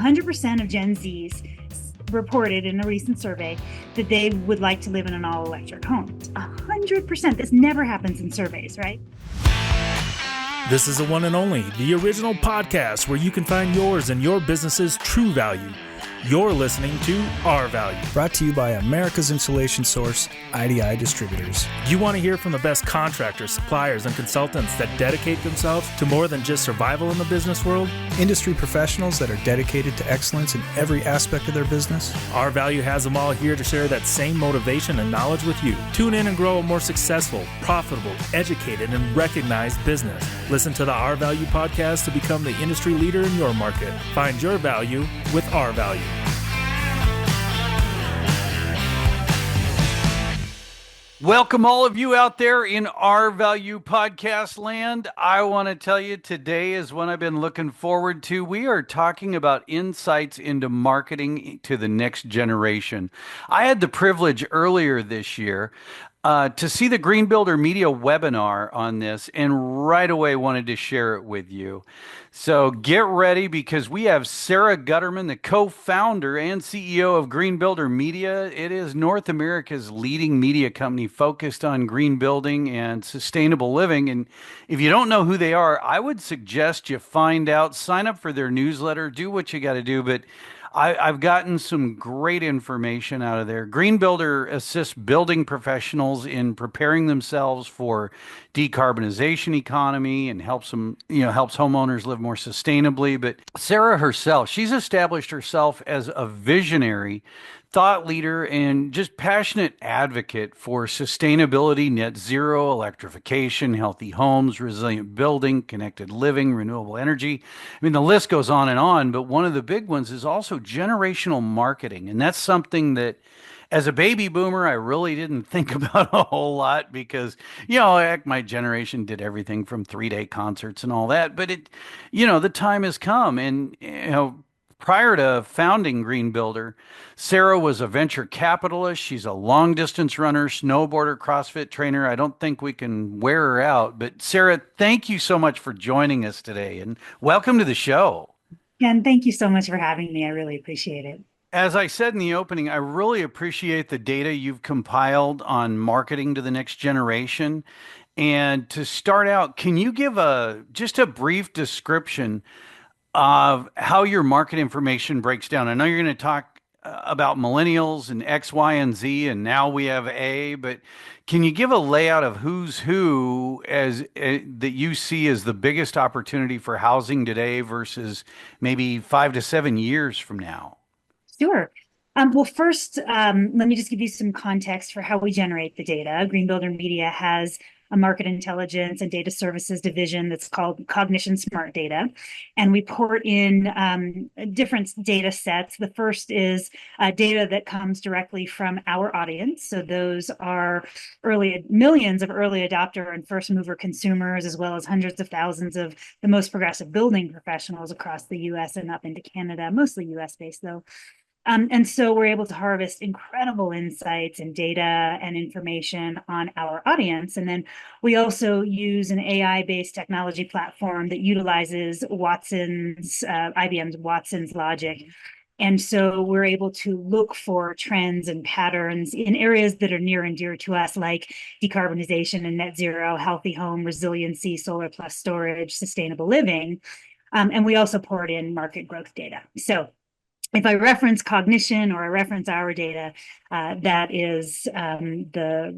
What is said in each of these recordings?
100% of Gen Zs reported in a recent survey that they would like to live in an all-electric home. 100%. This never happens in surveys, right? This is the one and only, the original podcast where you can find yours and your business's true value. You're listening to Our Value. Brought to you by America's insulation source, IDI Distributors. You want to hear from the best contractors, suppliers, and consultants that dedicate themselves to more than just survival in the business world? Industry professionals that are dedicated to excellence in every aspect of their business. Our Value has them all here to share that same motivation and knowledge with you. Tune in and grow a more successful, profitable, educated, and recognized business. Listen to the Our Value podcast to become the industry leader in your market. Find your value with Our Value. Welcome all of you out there in Our Value podcast land. I want to tell you today is one I've been looking forward to. We are talking about insights into marketing to the next generation. I had the privilege earlier this year to see the Green Builder Media webinar on this, and right away wanted to share it with you. So get ready, because we have Sara Gutterman, the co-founder and CEO of Green Builder Media. It is North America's leading media company focused on green building and sustainable living. And if you don't know who they are, I would suggest you find out, sign up for their newsletter, do what you got to do. But I've gotten some great information out of there. Green Builder assists building professionals in preparing themselves for decarbonization economy and helps them, helps homeowners live more sustainably. But Sara herself, she's established herself as a visionary thought leader and just passionate advocate for sustainability, net zero, electrification, healthy homes, resilient building, connected living, renewable energy. I mean, the list goes on, but one of the big ones is also generational marketing. And that's something that, as a baby boomer, I really didn't think about a whole lot because, my generation did everything from 3-day concerts and all that. But the time has come. And, prior to founding Green Builder, Sara was a venture capitalist. She's a long distance runner, snowboarder, CrossFit trainer. I don't think we can wear her out. But Sara, thank you so much for joining us today, and welcome to the show. Ken, thank you so much for having me. I really appreciate it. As I said in the opening, I really appreciate the data you've compiled on marketing to the next generation. And to start out, can you give just a brief description of how your market information breaks down? I know you're going to talk about millennials and X, Y, and Z, and now we have A, but can you give a layout of who's who that you see as the biggest opportunity for housing today versus maybe 5 to 7 years from now? Sure. Well, first, let me just give you some context for how we generate the data. Green Builder Media has a market intelligence and data services division that's called Cognition Smart Data. And we port in different data sets. The first is data that comes directly from our audience. So those are millions of early adopter and first mover consumers, as well as hundreds of thousands of the most progressive building professionals across the US and up into Canada, mostly US based though. And so we're able to harvest incredible insights and data and information on our audience. And then we also use an AI-based technology platform that utilizes IBM's Watson's logic. And so we're able to look for trends and patterns in areas that are near and dear to us, like decarbonization and net zero, healthy home, resiliency, solar plus storage, sustainable living. And we also port in market growth data. So if I reference Cognition or I reference our data, that is the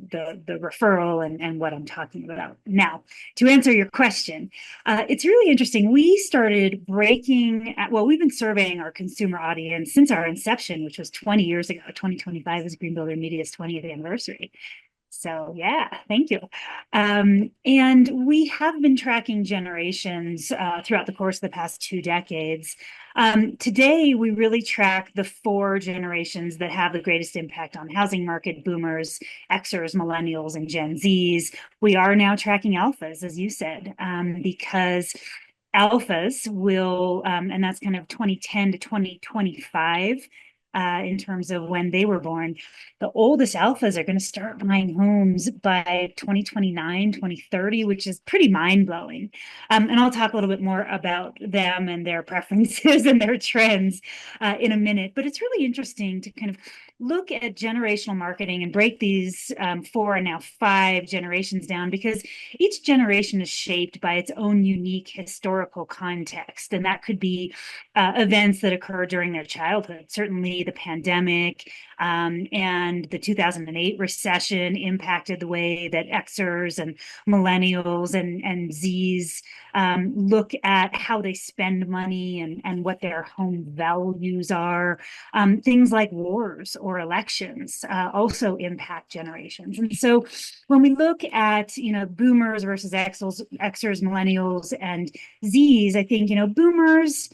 referral and what I'm talking about. Now, to answer your question, it's really interesting. We started we've been surveying our consumer audience since our inception, which was 20 years ago. 2025 is Green Builder Media's 20th anniversary. So yeah, thank you. And we have been tracking generations throughout the course of the past 2 decades. Today, we really track the 4 generations that have the greatest impact on housing market: boomers, Xers, millennials, and Gen Zs. We are now tracking alphas, as you said, because alphas will, and that's kind of 2010 to 2025, in terms of when they were born. The oldest alphas are going to start buying homes by 2029, 2030, which is pretty mind-blowing. And I'll talk a little bit more about them and their preferences and their trends in a minute. But it's really interesting to kind of look at generational marketing and break these 4 and now 5 generations down, because each generation is shaped by its own unique historical context. And that could be events that occur during their childhood. Certainly the pandemic and the 2008 recession impacted the way that Xers and millennials and Zs look at how they spend money and what their home values are. Things like wars or elections also impact generations. And so when we look at, boomers versus Xers, millennials, and Zs, I think, boomers,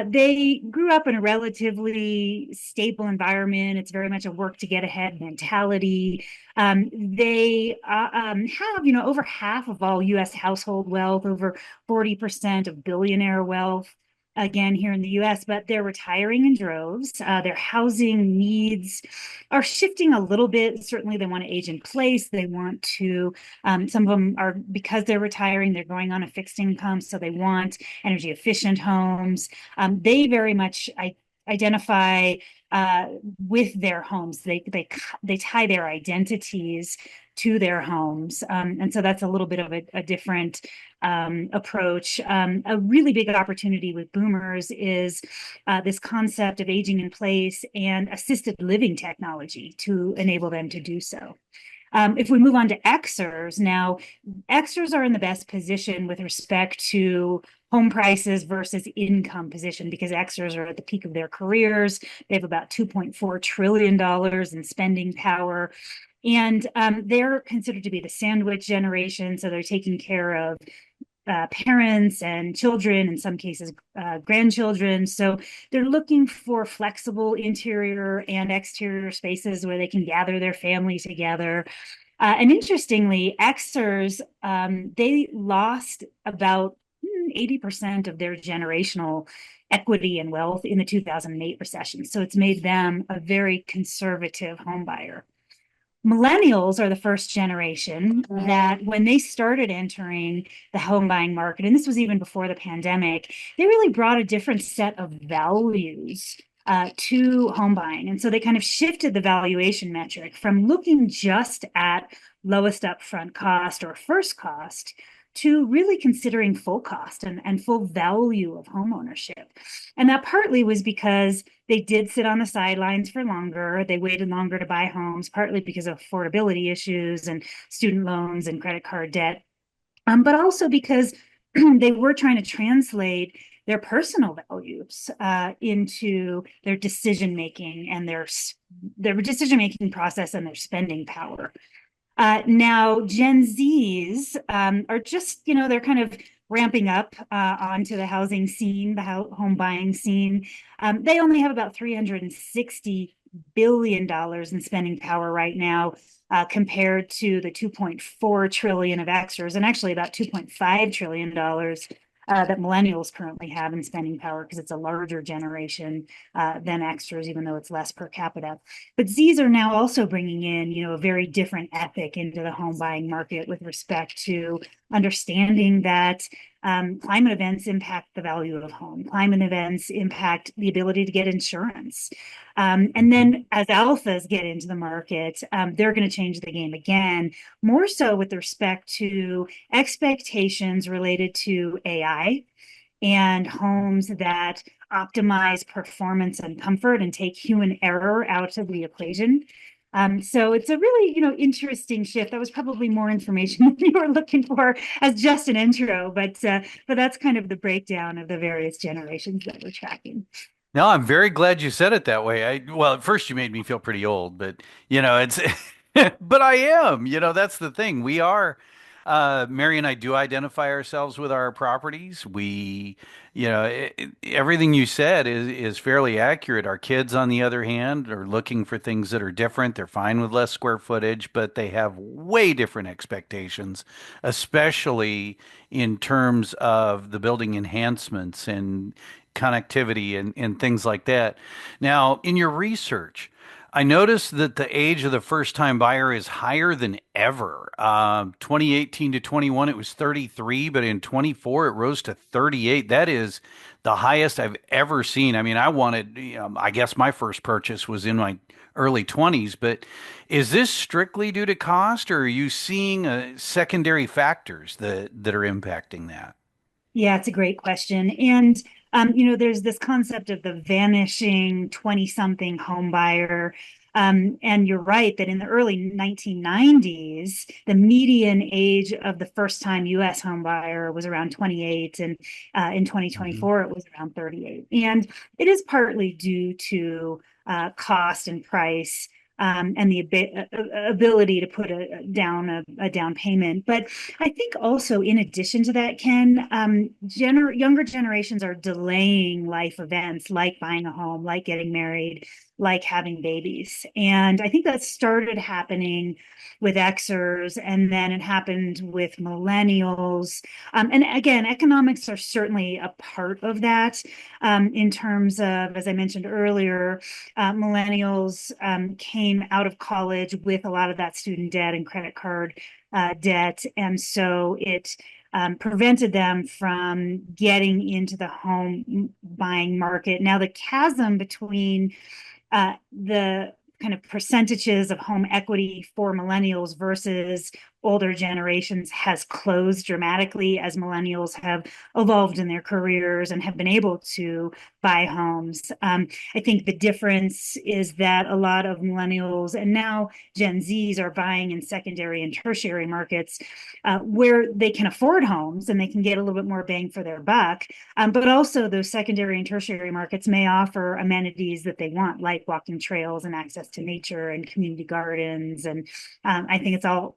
they grew up in a relatively stable environment. It's very much a work to get ahead mentality. They have, over half of all U.S. household wealth, over 40% of billionaire wealth, again, here in the US, but they're retiring in droves. Their housing needs are shifting a little bit. Certainly, they want to age in place. They want to, some of them are, because they're retiring, they're going on a fixed income, so they want energy efficient homes. They very much identify with their homes. They tie their identities to their homes. And so that's a little bit of a different approach. A really big opportunity with boomers is this concept of aging in place and assisted living technology to enable them to do so. If we move on to Xers, now Xers are in the best position with respect to home prices versus income position, because Xers are at the peak of their careers. They have about $2.4 trillion in spending power. And they're considered to be the sandwich generation. So they're taking care of parents and children, in some cases, grandchildren. So they're looking for flexible interior and exterior spaces where they can gather their family together. And interestingly, Xers, they lost about 80% of their generational equity and wealth in the 2008 recession. So it's made them a very conservative home buyer. Millennials are the first generation that, when they started entering the home buying market, and this was even before the pandemic, they really brought a different set of values to home buying. And so they kind of shifted the valuation metric from looking just at lowest upfront cost or first cost to really considering full cost and full value of home ownership. And that partly was because they did sit on the sidelines for longer. They waited longer to buy homes, partly because of affordability issues and student loans and credit card debt, but also because they were trying to translate their personal values into their decision-making and their decision-making process and their spending power. Now, Gen Zs are just, they're kind of ramping up onto the housing scene, the home buying scene. They only have about $360 billion in spending power right now, compared to the $2.4 trillion of Xers, and actually about $2.5 trillion that millennials currently have in spending power, because it's a larger generation than Xers, even though it's less per capita. But Zs are now also bringing in, a very different ethic into the home buying market with respect to understanding that climate events impact the value of home. Climate events impact the ability to get insurance. And then as alphas get into the market, they're going to change the game again, more so with respect to expectations related to AI and homes that optimize performance and comfort and take human error out of the equation. So it's a really, interesting shift. That was probably more information than you were looking for as just an intro, but that's kind of the breakdown of the various generations that we're tracking. No, I'm very glad you said it that way. Well, at first you made me feel pretty old, but it's, but I am, that's the thing. We are, Mary and I do identify ourselves with our properties. Everything you said is fairly accurate. Our kids, on the other hand, are looking for things that are different. They're fine with less square footage, but they have way different expectations, especially in terms of the building enhancements and connectivity and things like that. Now, in your research, I noticed that the age of the first time buyer is higher than ever. 2018 to 21, it was 33, but in 24, it rose to 38. That is the highest I've ever seen. I mean, I guess my first purchase was in my early 20s, but is this strictly due to cost, or are you seeing secondary factors that are impacting that? Yeah, it's a great question. And there's this concept of the vanishing 20-something home buyer. And you're right that in the early 1990s, the median age of the first-time U.S. home buyer was around 28, and in Mhm. 2024 it was around 38. And it is partly due to cost and price. And the ability to put a down payment, but I think also, in addition to that, Ken, younger generations are delaying life events like buying a home, like getting married, like having babies. And I think that started happening with Xers, and then it happened with millennials. And again, economics are certainly a part of that, in terms of, as I mentioned earlier, millennials came out of college with a lot of that student debt and credit card debt. And so it prevented them from getting into the home buying market. Now, the chasm between the kind of percentages of home equity for millennials versus older generations has closed dramatically as millennials have evolved in their careers and have been able to buy homes. I think the difference is that a lot of millennials and now Gen Zs are buying in secondary and tertiary markets, where they can afford homes and they can get a little bit more bang for their buck. But also, those secondary and tertiary markets may offer amenities that they want, like walking trails and access to nature and community gardens. And I think it's all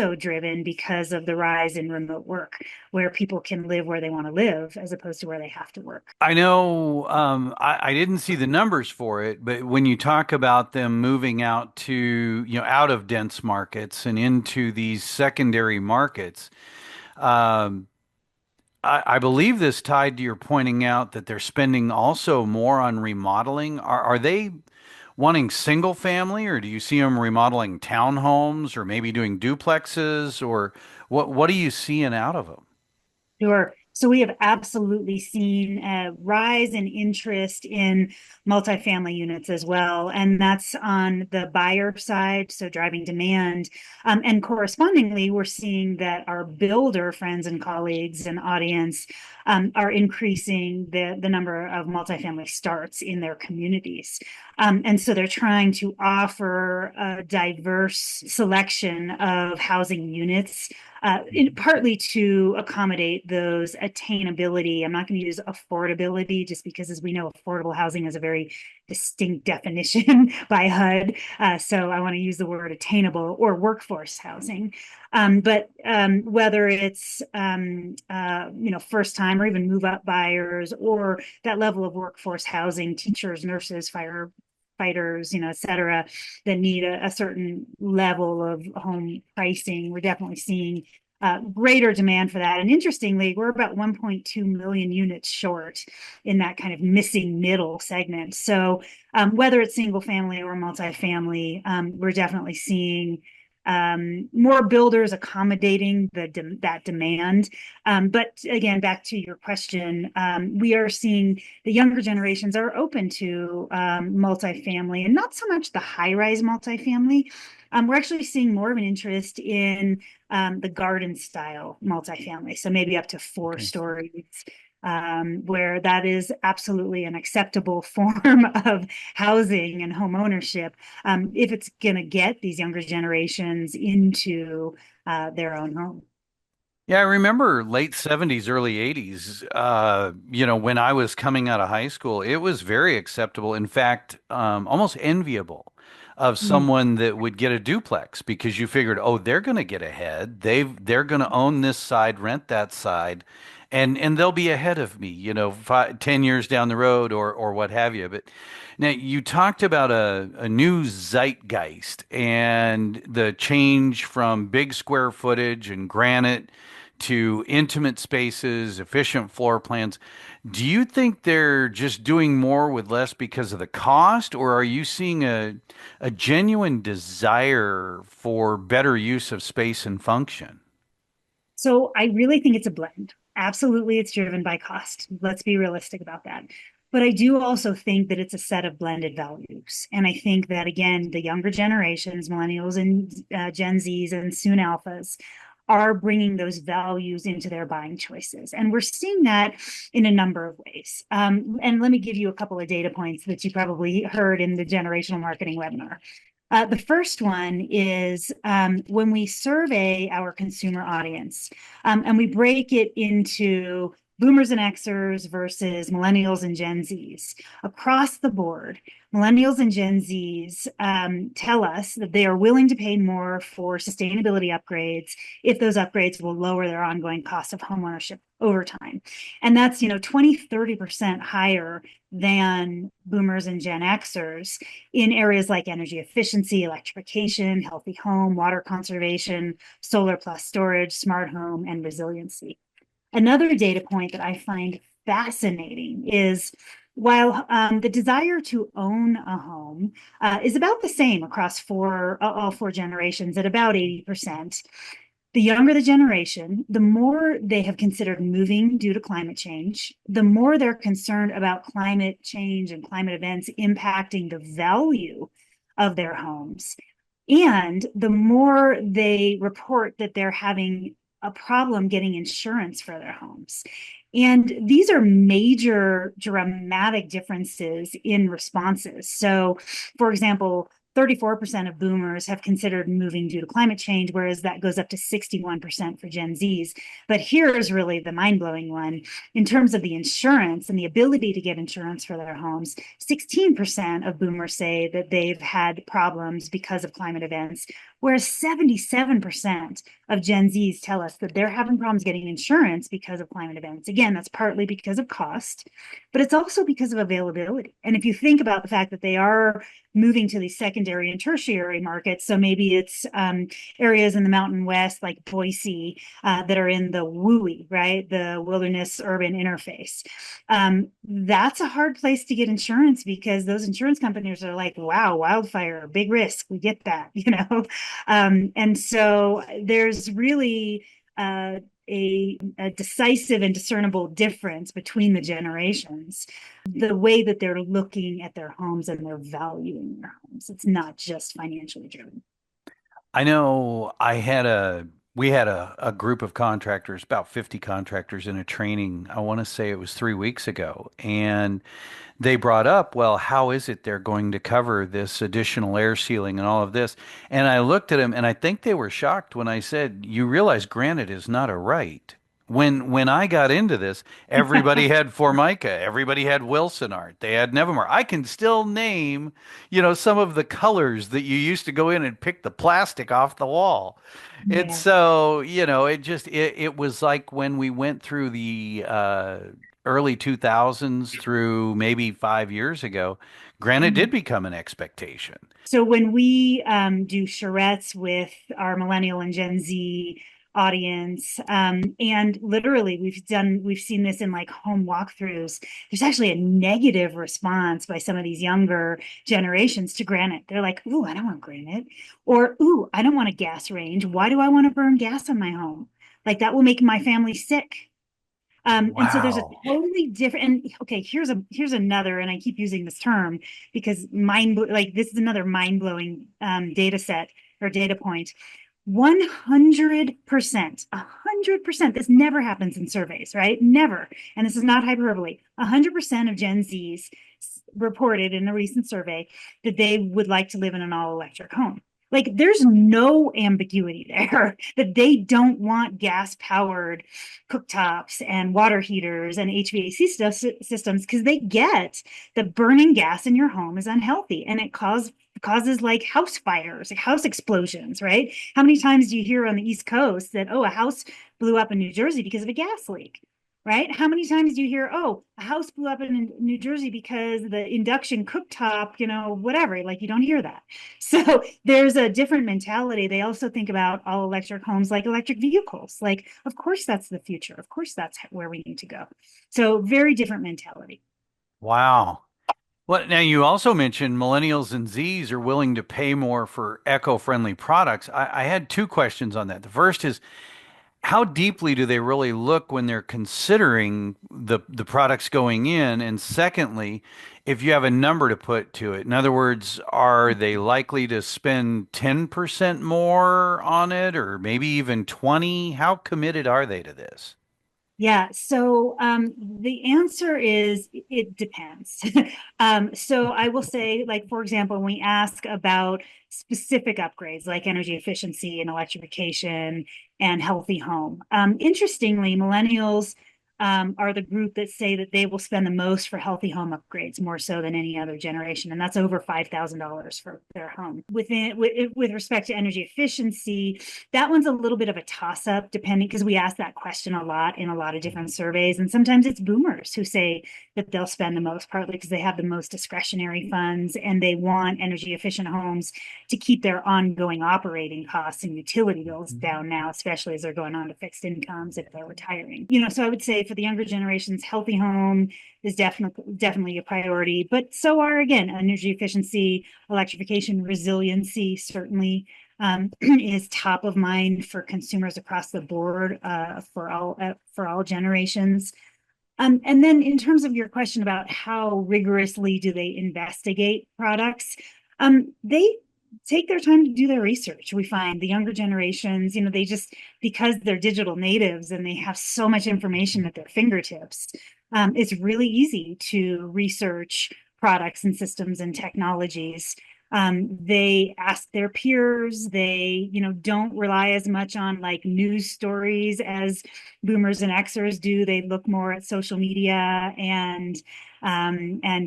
also driven because of the rise in remote work, where people can live where they want to live as opposed to where they have to work. I know I didn't see the numbers for it, but when you talk about them moving out to, out of dense markets and into these secondary markets, um, I believe this tied to your pointing out that they're spending also more on remodeling. Are they wanting single family, or do you see them remodeling townhomes or maybe doing duplexes, or what are you seeing out of them? Sure. So we have absolutely seen a rise in interest in multifamily units as well. And that's on the buyer side, so driving demand. And correspondingly, we're seeing that our builder friends and colleagues and audience are increasing the number of multifamily starts in their communities. And so they're trying to offer a diverse selection of housing units, partly to accommodate those attainability. I'm not going to use affordability, just because, as we know, affordable housing is a very distinct definition by HUD. So I want to use the word attainable or workforce housing. But whether it's first time or even move up buyers, or that level of workforce housing, teachers, nurses, firefighters, et cetera, that need a certain level of home pricing, we're definitely seeing greater demand for that. And interestingly, we're about 1.2 million units short in that kind of missing middle segment. So whether it's single family or multifamily, we're definitely seeing more builders accommodating that demand. But again, back to your question, we are seeing the younger generations are open to multifamily, and not so much the high-rise multifamily. We're actually seeing more of an interest in the garden style multifamily, so maybe up to four Okay. stories, where that is absolutely an acceptable form of housing and home ownership, if it's going to get these younger generations into their own home. Yeah, I remember late 70s, early 80s, when I was coming out of high school, it was very acceptable. In fact, almost enviable. of Mm. someone that would get a duplex because you figured, oh, they're going to get ahead. They're going to own this side, rent that side, and they'll be ahead of me, 10 years down the road or what have you. But now you talked about a new zeitgeist and the change from big square footage and granite to intimate spaces, efficient floor plans. Do you think they're just doing more with less because of the cost, or are you seeing a genuine desire for better use of space and function? So I really think it's a blend. Absolutely, it's driven by cost. Let's be realistic about that. But I do also think that it's a set of blended values. And I think that, again, the younger generations, millennials and Gen Zs and soon alphas, are bringing those values into their buying choices. And we're seeing that in a number of ways. And let me give you a couple of data points that you probably heard in the generational marketing webinar. The first one is when we survey our consumer audience and we break it into boomers and Xers versus millennials and Gen Zs. Across the board, millennials and Gen Zs tell us that they are willing to pay more for sustainability upgrades if those upgrades will lower their ongoing cost of homeownership over time. And that's, 20, 30% higher than boomers and Gen Xers in areas like energy efficiency, electrification, healthy home, water conservation, solar plus storage, smart home, and resiliency. Another data point that I find fascinating is while the desire to own a home is about the same across all four generations at about 80%, the younger the generation, the more they have considered moving due to climate change, the more they're concerned about climate change and climate events impacting the value of their homes. And the more they report that they're having a problem getting insurance for their homes. And these are major dramatic differences in responses. So, for example, 34% of boomers have considered moving due to climate change, whereas that goes up to 61% for Gen Zs. But here's really the mind-blowing one. In terms of the insurance and the ability to get insurance for their homes, 16% of boomers say that they've had problems because of climate events, whereas 77% of Gen Zs tell us that they're having problems getting insurance because of climate events. Again, that's partly because of cost, but it's also because of availability. And if you think about the fact that they are moving to these secondary and tertiary markets, so maybe it's areas in the Mountain West like Boise that are in the WUI, right? The wilderness urban interface. That's a hard place to get insurance because those insurance companies are like, wow, wildfire, big risk. We get that, and so there's really a decisive and discernible difference between the generations, the way that they're looking at their homes and they're valuing their homes. It's not just financially driven. I know we had a group of contractors, about 50 contractors in a training. I want to say it was 3 weeks ago. And they brought up, well, how is it they're going to cover this additional air sealing and all of this? And I looked at them and I think they were shocked when I said, you realize granite is not a right. When I got into this, everybody had Formica, everybody had Wilson art, they had Nevermore. I can still name, some of the colors that you used to go in and pick the plastic off the wall. It's Yeah. so, it was like when we went through the early 2000s through maybe 5 years ago, granite did become an expectation. So when we do charrettes with our millennial and Gen Z audience, and literally we've seen this in like home walkthroughs, there's actually a negative response by some of these younger generations to granite. They're like, ooh, I don't want granite. Or, ooh, I don't want a gas range. Why do I want to burn gas on my home? Like that will make my family sick. And so there's a Wow. totally different, and okay, here's another, and I keep using this term because this is another mind-blowing data set or data point. 100%, 100%, this never happens in surveys, right? Never. And this is not hyperbole. 100% of Gen Zs reported in a recent survey that they would like to live in an all-electric home. Like there's no ambiguity there that they don't want gas powered cooktops and water heaters and HVAC systems because they get that burning gas in your home is unhealthy and it causes like house fires, like house explosions, right? How many times do you hear on the East Coast that, oh, a house blew up in New Jersey because of a gas leak? Right? How many times do you hear, oh, a house blew up in New Jersey because the induction cooktop, whatever? Like you don't hear that. So there's a different mentality. They also think about all electric homes like electric vehicles. Like, of course, that's the future. Of course, that's where we need to go. So very different mentality. Wow. Well, now you also mentioned millennials and Zs are willing to pay more for eco-friendly products. I had two questions on that. The first is, how deeply do they really look when they're considering the products going in? And secondly, if you have a number to put to it, in other words, are they likely to spend 10% more on it or maybe even 20? How committed are they to this? Yeah, so the answer is it depends. So I will say, like, for example, when we ask about specific upgrades like energy efficiency and electrification and healthy home, interestingly, millennials are the group that say that they will spend the most for healthy home upgrades, more so than any other generation, and that's over $5,000 for their home. With respect to energy efficiency, that one's a little bit of a toss up, depending, because we ask that question a lot in a lot of different surveys, and sometimes it's boomers who say that they'll spend the most, partly because they have the most discretionary funds and they want energy efficient homes to keep their ongoing operating costs and utility bills down now, especially as they're going on to fixed incomes if they're retiring. So I would say for the younger generations, healthy home is definitely a priority, but so are, again, energy efficiency, electrification, resiliency, certainly is top of mind for consumers across the board, for all generations. And then in terms of your question about how rigorously do they investigate products, they take their time to do their research. We find the younger generations, they just, because they're digital natives and they have so much information at their fingertips, it's really easy to research products and systems and technologies. They ask their peers. They, don't rely as much on like news stories as boomers and Xers do. They look more at social media and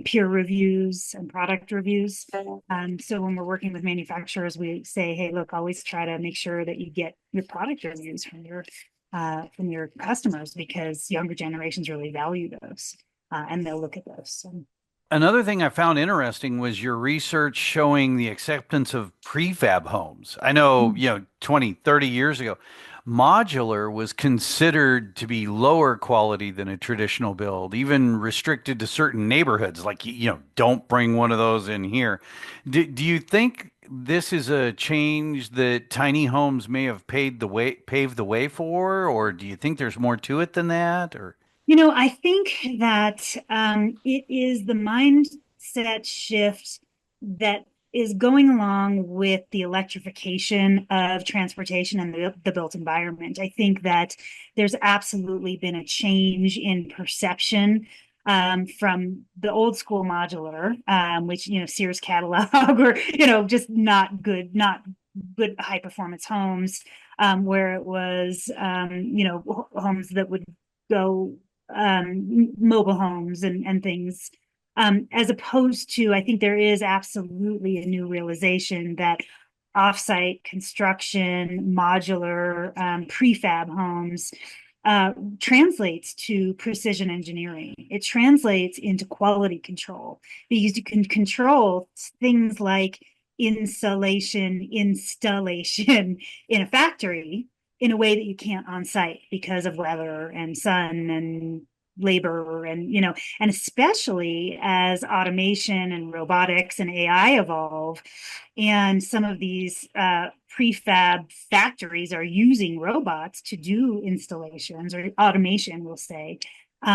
peer reviews and product reviews. So when we're working with manufacturers, we say, hey, look, always try to make sure that you get your product reviews from your customers, because younger generations really value those, and they'll look at those. So. Another thing I found interesting was your research showing the acceptance of prefab homes. I know, 20, 30 years ago, modular was considered to be lower quality than a traditional build, even restricted to certain neighborhoods, like, don't bring one of those in here. Do you think this is a change that tiny homes may have paved the way for, or do you think there's more to it than that, or? I think that it is the mindset shift that is going along with the electrification of transportation and the built environment. I think that there's absolutely been a change in perception from the old school modular, which, Sears catalog, or, just not good high performance homes, where it was, homes that would go mobile homes and things, as opposed to, I think there is absolutely a new realization that offsite construction, modular, prefab homes translates to precision engineering. It translates into quality control, because you can control things like installation in a factory in a way that you can't on site because of weather and sun and labor, and especially as automation and robotics and AI evolve, and some of these prefab factories are using robots to do installations, or automation, we'll say,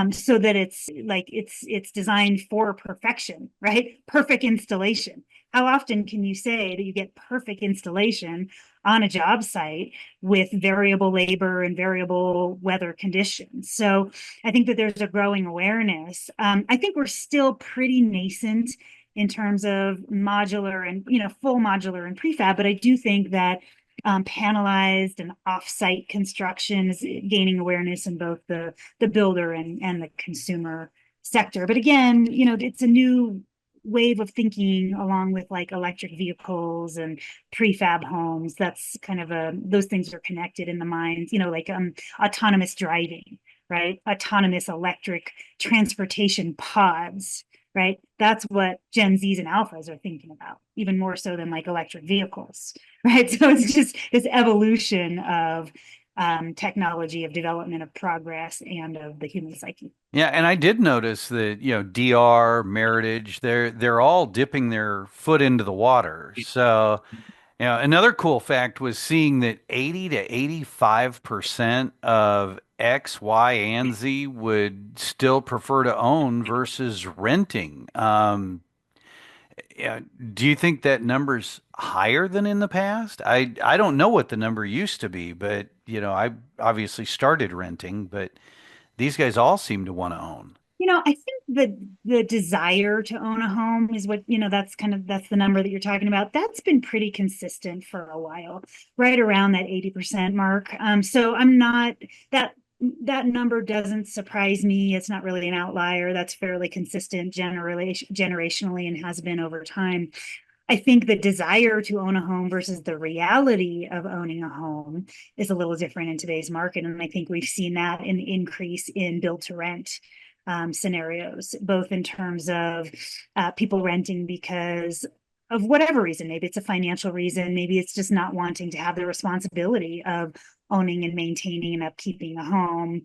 so that it's designed for perfection, right? Perfect installation. How often can you say that you get perfect installation on a job site with variable labor and variable weather conditions? So I think that there's a growing awareness. I think we're still pretty nascent in terms of modular and, full modular and prefab, but I do think that panelized and offsite construction is gaining awareness in both the builder and the consumer sector. But again, it's a new wave of thinking along with like electric vehicles and prefab homes. That's kind of those things are connected in the minds, like autonomous driving, right? Autonomous electric transportation pods, right? That's what Gen Zs and Alphas are thinking about, even more so than like electric vehicles, right? So it's just this evolution of technology, of development, of progress, and of the human psyche. Yeah, and I did notice that, DR, Meritage, they're all dipping their foot into the water. So, another cool fact was seeing that 80 to 85% of X, Y, and Z would still prefer to own versus renting. Yeah, do you think that number's higher than in the past? I don't know what the number used to be, but I obviously started renting, but these guys all seem to want to own. I think the desire to own a home is what, that's the number that you're talking about. That's been pretty consistent for a while, right around that 80% mark. So I'm not that number doesn't surprise me. It's not really an outlier. That's fairly consistent generationally and has been over time. I think the desire to own a home versus the reality of owning a home is a little different in today's market. And I think we've seen that in increase in build to rent scenarios, both in terms of people renting because of whatever reason. Maybe it's a financial reason. Maybe it's just not wanting to have the responsibility of owning and maintaining and upkeeping a home.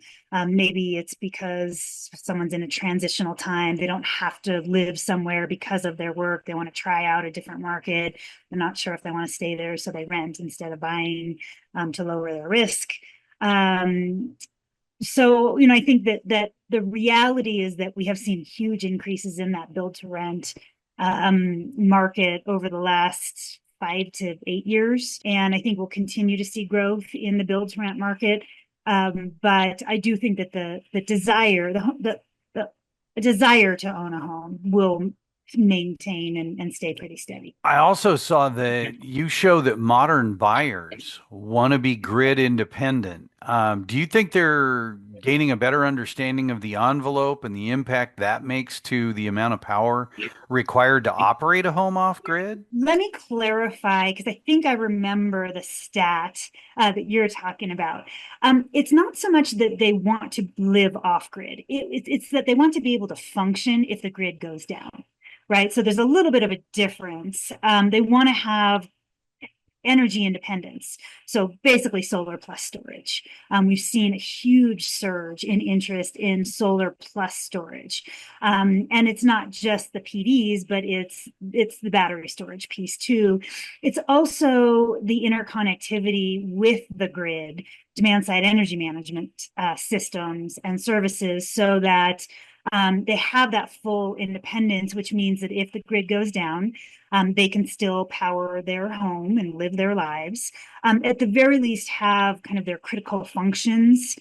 Maybe it's because someone's in a transitional time. They don't have to live somewhere because of their work. They want to try out a different market. They're not sure if they want to stay there, so they rent instead of buying to lower their risk. So, I think that the reality is that we have seen huge increases in that build to rent market over the last 5 to 8 years. And I think we'll continue to see growth in the build to rent market. But I do think that the desire, the desire to own a home will maintain and stay pretty steady. I also saw that you show that modern buyers want to be grid independent. Do you think they're gaining a better understanding of the envelope and the impact that makes to the amount of power required to operate a home off grid? Let me clarify, because I think I remember the stat that you're talking about. It's not so much that they want to live off grid. It's that they want to be able to function if the grid goes down, right? So there's a little bit of a difference. They want to have energy independence. So basically solar plus storage. We've seen a huge surge in interest in solar plus storage. And it's not just the PDs, but it's the battery storage piece too. It's also the interconnectivity with the grid, demand side energy management systems and services so that they have that full independence, which means that if the grid goes down, they can still power their home and live their lives. At the very least, have kind of their critical functions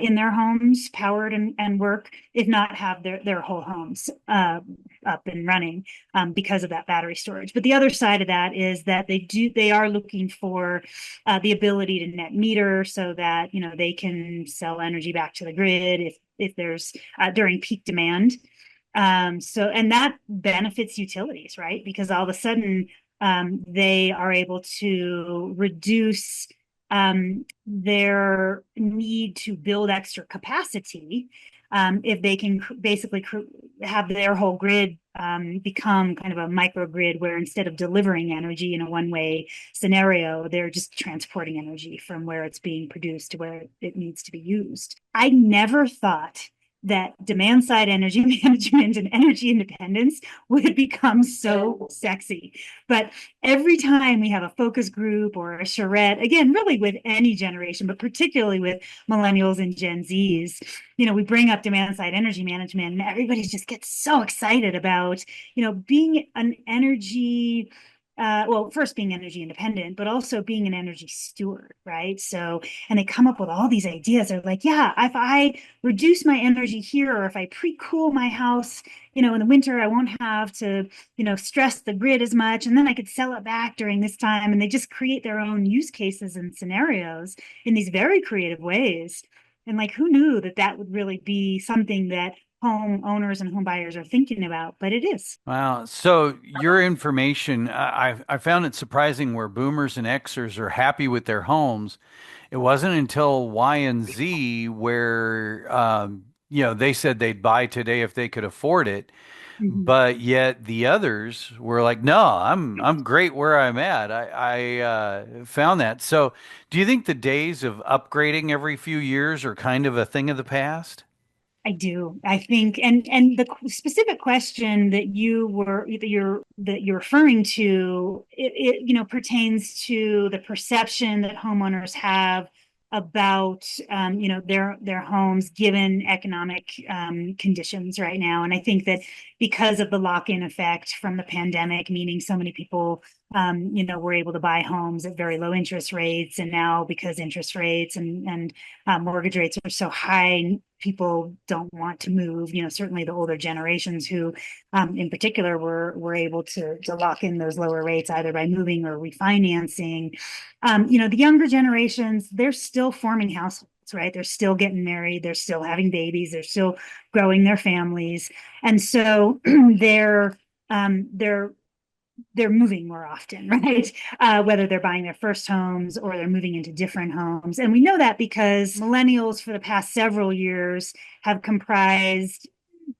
in their homes powered and work, if not have their whole homes up and running because of that battery storage. But the other side of that is that they are looking for the ability to net meter so that they can sell energy back to the grid if there's during peak demand. And that benefits utilities, right? Because all of a sudden they are able to reduce their need to build extra capacity if they can basically have their whole grid become kind of a microgrid where instead of delivering energy in a one-way scenario, they're just transporting energy from where it's being produced to where it needs to be used. I never thought that demand side energy management and energy independence would become so sexy. But every time we have a focus group or a charrette, again, really with any generation, but particularly with millennials and Gen Zs, we bring up demand side energy management and everybody just gets so excited about, being an energy first being energy independent, but also being an energy steward, right? So, and they come up with all these ideas. They're like, yeah, if I reduce my energy here, or if I pre-cool my house, in the winter, I won't have to, stress the grid as much. And then I could sell it back during this time. And they just create their own use cases and scenarios in these very creative ways. And like, who knew that would really be something that home owners and home buyers are thinking about, but it is. Wow. So your information, I found it surprising where boomers and Xers are happy with their homes. It wasn't until Y and Z where, they said they'd buy today if they could afford it. Mhm. But yet the others were like, no, I'm great where I'm at. I found that. So do you think the days of upgrading every few years are kind of a thing of the past? I do. I think, and the specific question that you're referring to, pertains to the perception that homeowners have about their homes given economic conditions right now. And I think that because of the lock-in effect from the pandemic, meaning so many people were able to buy homes at very low interest rates, and now because interest rates and mortgage rates are so high, people don't want to move. Certainly the older generations who, in particular, were able to lock in those lower rates either by moving or refinancing. The younger generations, they're still forming households, right? They're still getting married, they're still having babies, they're still growing their families, and so they're they're moving more often, right? Whether they're buying their first homes or they're moving into different homes. And we know that because millennials for the past several years have comprised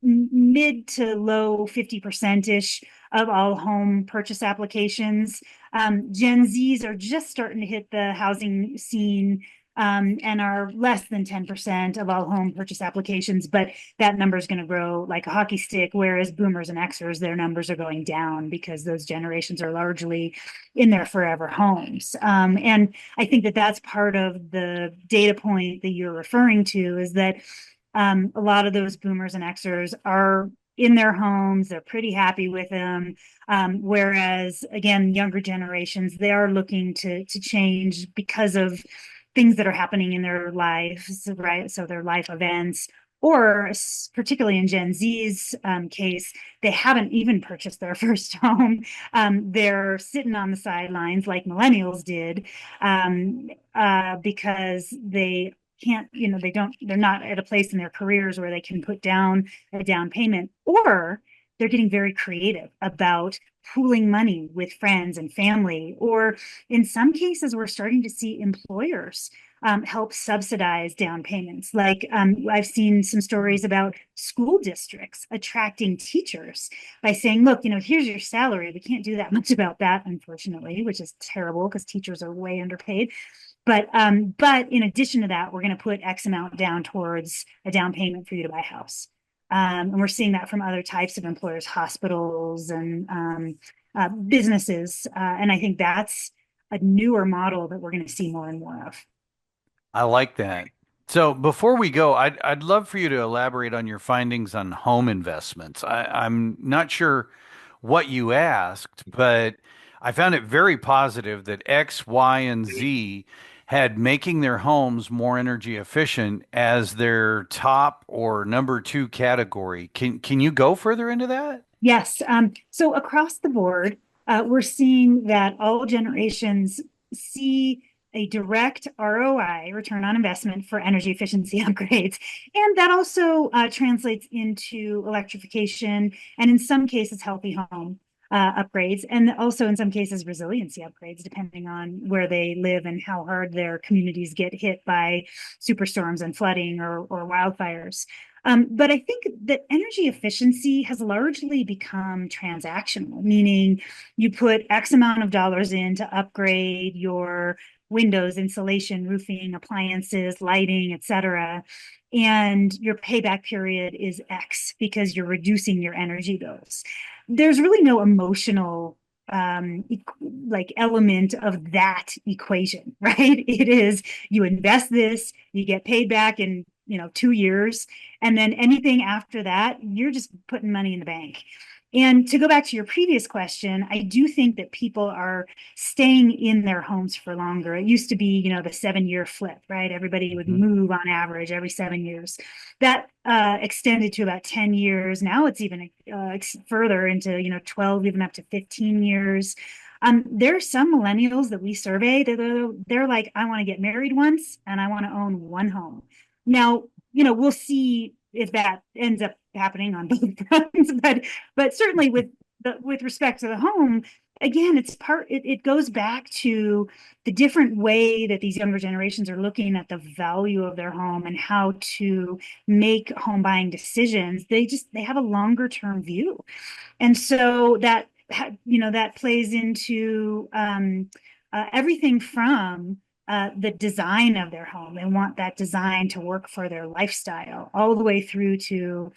mid to low 50% ish of all home purchase applications. Gen Zs are just starting to hit the housing scene, and are less than 10% of all home purchase applications, but that number is going to grow like a hockey stick, whereas boomers and Xers, their numbers are going down because those generations are largely in their forever homes. And I think that that's part of the data point that you're referring to, is that a lot of those boomers and Xers are in their homes, they're pretty happy with them. Whereas again, younger generations, they are looking to change because of things that are happening in their lives, right? So their life events, or particularly in Gen Z's case, they haven't even purchased their first home. They're sitting on the sidelines like millennials did, because they can't, they're not at a place in their careers where they can put down a down payment, or they're getting very creative about pooling money with friends and family. Or in some cases, we're starting to see employers help subsidize down payments. Like I've seen some stories about school districts attracting teachers by saying, look, here's your salary. We can't do that much about that, unfortunately, which is terrible because teachers are way underpaid. But in addition to that, we're going to put X amount down towards a down payment for you to buy a house. And we're seeing that from other types of employers, hospitals and businesses. And I think that's a newer model that we're going to see more and more of. I like that. So before we go, I'd love for you to elaborate on your findings on home investments. I'm not sure what you asked, but I found it very positive that X, Y, and Z had making their homes more energy efficient as their top or number two category. Can you go further into that? Yes. So across the board, we're seeing that all generations see a direct ROI, return on investment, for energy efficiency upgrades. And that also translates into electrification and in some cases, healthy home upgrades, and also in some cases, resiliency upgrades, depending on where they live and how hard their communities get hit by superstorms and flooding or wildfires. But I think that energy efficiency has largely become transactional, meaning you put X amount of dollars in to upgrade your windows, insulation, roofing, appliances, lighting, etc. And your payback period is X because you're reducing your energy bills. There's really no emotional like element of that equation, right? It is, you invest this, you get paid back in 2 years, and then anything after that, you're just putting money in the bank. And to go back to your previous question, I do think that people are staying in their homes for longer. It used to be, the 7-year flip, right? Everybody would move on average every 7 years. That extended to about 10 years. Now it's even further into, 12, even up to 15 years. There are some millennials that we survey that they're like, I want to get married once and I want to own one home. Now, we'll see if that ends up happening on both fronts. But certainly with respect to the home, again, it goes back to the different way that these younger generations are looking at the value of their home and how to make home buying decisions. They have a longer term view. And so that plays into everything from the design of their home. They want that design to work for their lifestyle, all the way through to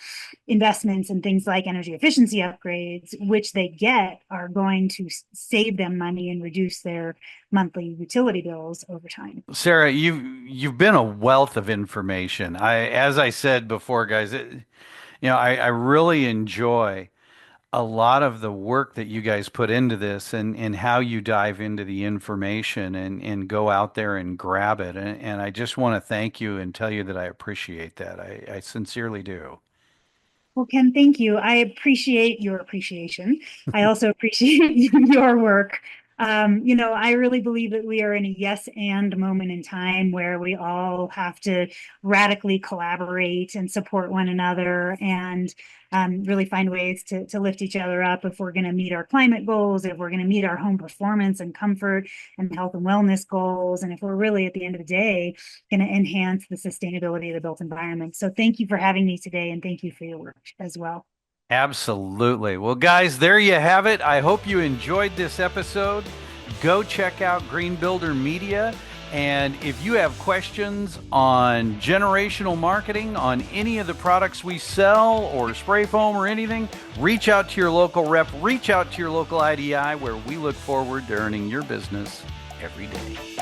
investments and things like energy efficiency upgrades, which they get are going to save them money and reduce their monthly utility bills over time. Sara, you've been a wealth of information. As I said before, guys, I really enjoy a lot of the work that you guys put into this and how you dive into the information and go out there and grab it. And I just want to thank you and tell you that I appreciate that. I sincerely do. Well, Ken, thank you. I appreciate your appreciation. I also appreciate your work. I really believe that we are in a yes and moment in time where we all have to radically collaborate and support one another and really find ways to lift each other up if we're going to meet our climate goals, if we're going to meet our home performance and comfort and health and wellness goals, and if we're really, at the end of the day, going to enhance the sustainability of the built environment. So thank you for having me today, and thank you for your work as well. Absolutely. Well, guys, there you have it. I hope you enjoyed this episode. Go check out Green Builder Media. And if you have questions on generational marketing, on any of the products we sell or spray foam or anything, reach out to your local rep, reach out to your local IDI, where we look forward to earning your business every day.